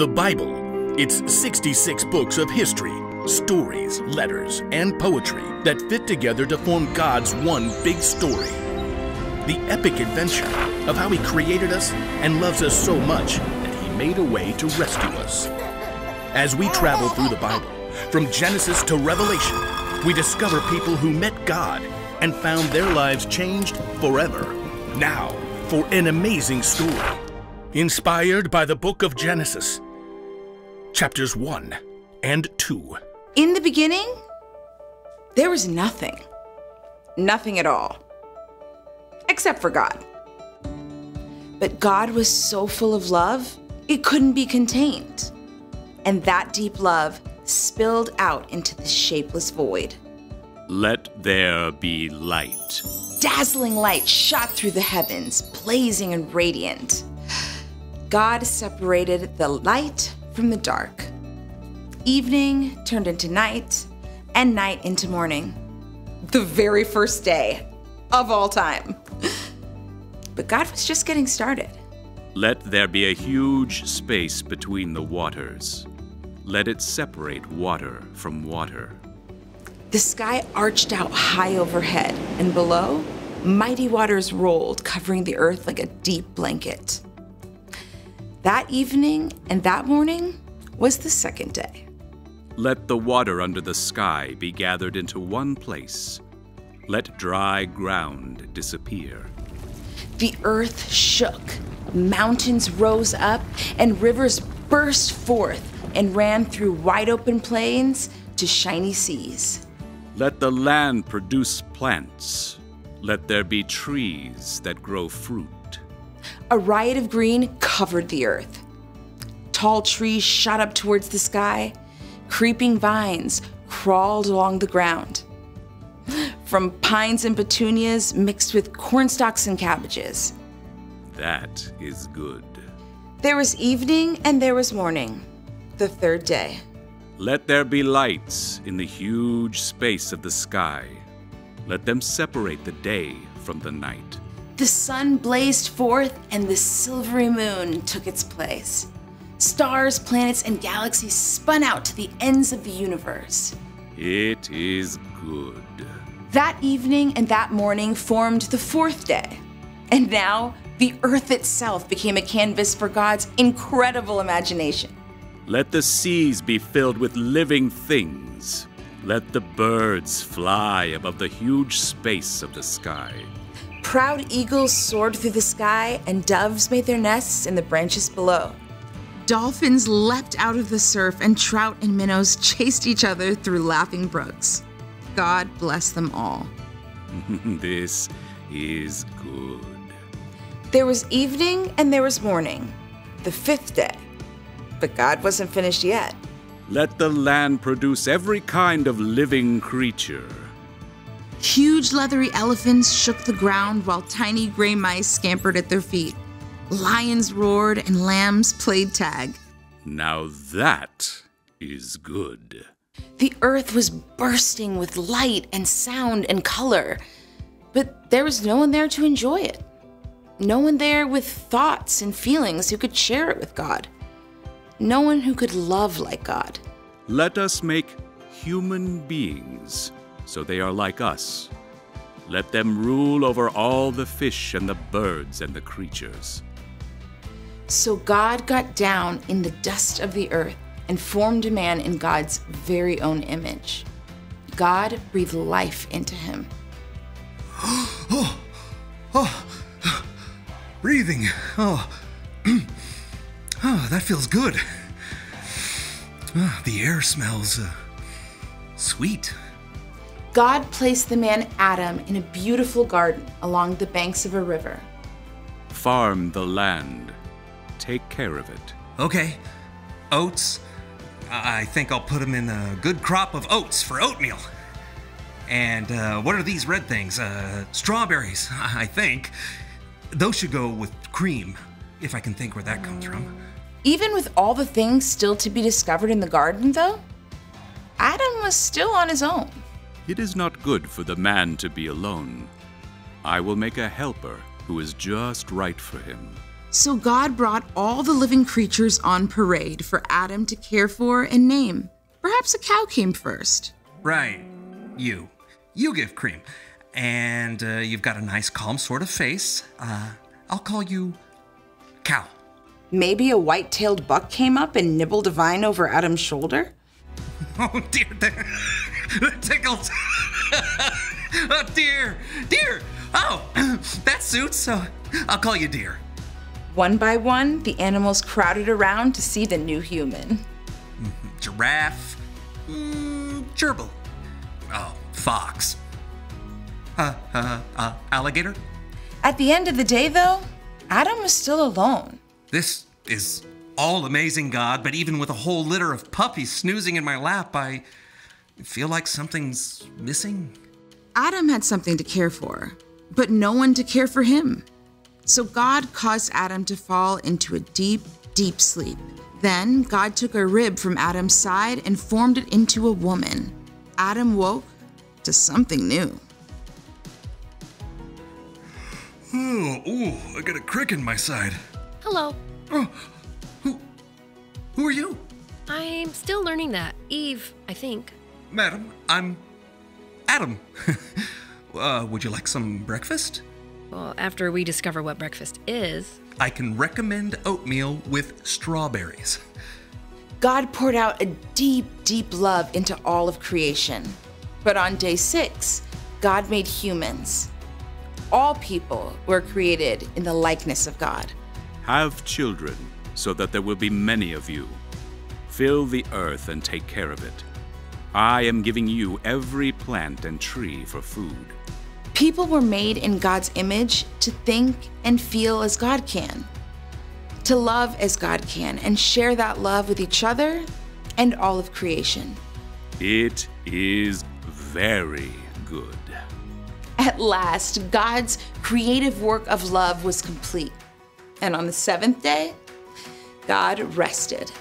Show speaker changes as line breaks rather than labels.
The Bible. It's 66 books of history, stories, letters, and poetry that fit together to form God's one big story. The epic adventure of how He created us and loves us so much that He made a way to rescue us. As we travel through the Bible, from Genesis to Revelation, we discover people who met God and found their lives changed forever. Now, for an amazing story, inspired by the book of Genesis, chapters 1 and 2.
In the beginning, there was nothing. Nothing at all. Except for God. But God was so full of love, it couldn't be contained. And that deep love spilled out into the shapeless void.
Let there be light.
Dazzling light shot through the heavens, blazing and radiant. God separated the light from the dark. Evening turned into night, and night into morning. The very first day of all time. But God was just getting started.
Let there be a huge space between the waters. Let it separate water from water.
The sky arched out high overhead, and below, mighty waters rolled, covering the earth like a deep blanket. That evening and that morning was the second day.
Let the water under the sky be gathered into one place. Let dry ground disappear.
The earth shook, mountains rose up, and rivers burst forth and ran through wide open plains to shiny seas.
Let the land produce plants. Let there be trees that grow fruit.
A riot of green covered the earth. Tall trees shot up towards the sky. Creeping vines crawled along the ground. From pines and petunias mixed with cornstalks and cabbages.
That is good.
There was evening and there was morning, the third day.
Let there be lights in the huge space of the sky. Let them separate the day from the night.
The sun blazed forth and the silvery moon took its place. Stars, planets, and galaxies spun out to the ends of the universe.
It is good.
That evening and that morning formed the fourth day. And now, the earth itself became a canvas for God's incredible imagination.
Let the seas be filled with living things. Let the birds fly above the huge space of the sky.
Proud eagles soared through the sky, and doves made their nests in the branches below. Dolphins leapt out of the surf, and trout and minnows chased each other through laughing brooks. God bless them all.
This is good.
There was evening and there was morning, the fifth day. But God wasn't finished yet.
Let the land produce every kind of living creature.
Huge leathery elephants shook the ground while tiny gray mice scampered at their feet. Lions roared and lambs played tag.
Now that is good.
The earth was bursting with light and sound and color, but there was no one there to enjoy it. No one there with thoughts and feelings who could share it with God. No one who could love like God.
Let us make human beings so they are like us. Let them rule over all the fish and the birds and the creatures.
So God got down in the dust of the earth and formed a man in God's very own image. God breathed life into him.
Breathing. That feels good. The air smells sweet.
God placed the man Adam in a beautiful garden along the banks of a river.
Farm the land. Take care of it.
Okay. Oats. I think I'll put them in a good crop of oats for oatmeal. And what are these red things? Strawberries, I think. Those should go with cream, if I can think where that comes from.
Even with all the things still to be discovered in the garden, though, Adam was still on his own.
It is not good for the man to be alone. I will make a helper who is just right for him.
So God brought all the living creatures on parade for Adam to care for and name. Perhaps a cow came first.
Right. You. You give cream. And you've got a nice, calm sort of face. I'll call you Cow.
Maybe a white-tailed buck came up and nibbled a vine over Adam's shoulder?
Oh, dear. That tickles. Oh, dear. Dear. Oh, that suits. So I'll call you Dear.
One by one, the animals crowded around to see the new human.
Giraffe. Gerbil. Oh, fox. Alligator?
At the end of the day, though, Adam was still alone.
This is all amazing, God, but even with a whole litter of puppies snoozing in my lap, I feel like something's missing.
Adam had something to care for, but no one to care for him. So God caused Adam to fall into a deep, deep sleep. Then God took a rib from Adam's side and formed it into a woman. Adam woke to something new.
Oh, I got a crick in my side.
Hello.
Oh, who are you?
I'm still learning that. Eve, I think.
Madam, I'm Adam. Would you like some breakfast?
Well, after we discover what breakfast is.
I can recommend oatmeal with strawberries.
God poured out a deep, deep love into all of creation. But on day 6, God made humans. All people were created in the likeness of God.
Have children, so that there will be many of you. Fill the earth and take care of it. I am giving you every plant and tree for food.
People were made in God's image to think and feel as God can, to love as God can, and share that love with each other and all of creation.
It is very good.
At last, God's creative work of love was complete. And on the 7th day, God rested.